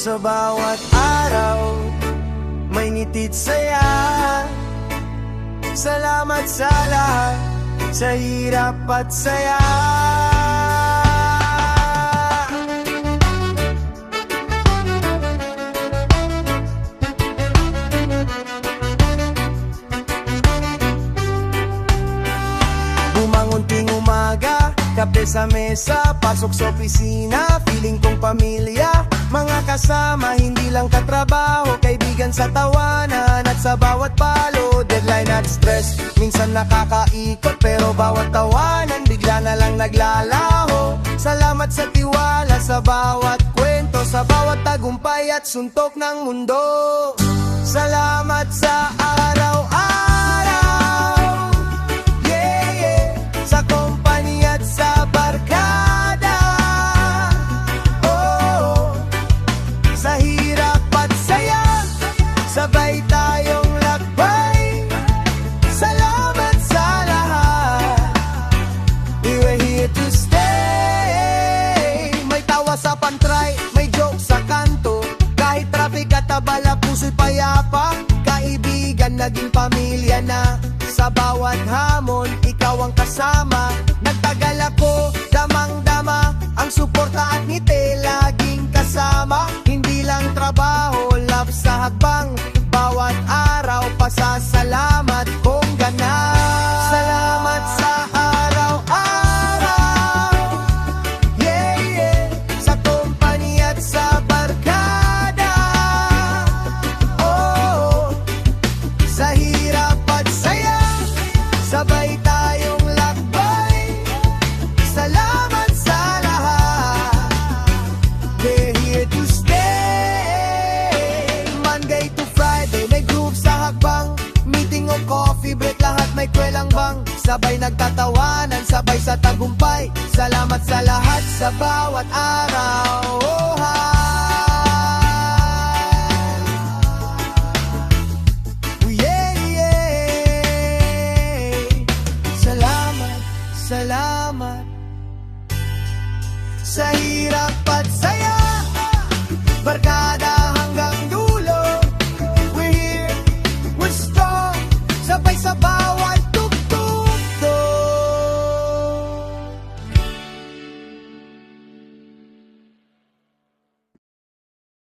Sa bawat araw, may ngiti't saya. Salamat sa lahat, sa hirap at saya. Bumangon ting umaga, kape sa mesa, pasok sa opisina, feeling kong pamilya. Mga kasama, hindi lang katrabaho, kaibigan sa tawanan at sa bawat palo. Deadline at stress, minsan nakakaikot, pero bawat tawanan bigla na lang naglalaho. Salamat sa tiwala, sa bawat kwento, sa bawat tagumpay at suntok ng mundo. Salamat sa araw-araw, yeah, yeah. Sa company at sa barkada, oh, sa hirap at saya, sabay tayong lakbay. Salamat sa lahat, we're here to stay. May tawa sa pantry, may joke sa kanto, kahit traffic at abala, puso'y payapa. Kaibigan, naging pamilya na, sa bawat hamon, ikaw ang kasama. Nagtagal ako, damang-dama, ang suporta at ngiti laging kasama. Hindi lang trabaho, love sa hakbang, bawat araw pasasalamat kong ganap. Salamat sa araw-araw, yeah, yeah. Sa company at sa barkada, oh, sa hirap at saya, sabay tayong lakbay. Salamat sa lahat, we're here to stay. Monday to Friday, may group sa hakbang, meeting o coffee break, lahat may kwelang bang. Sabay nagtatawanan, sabay sa tagumpay. Salamat sa lahat, sa bawat araw, oh, ha.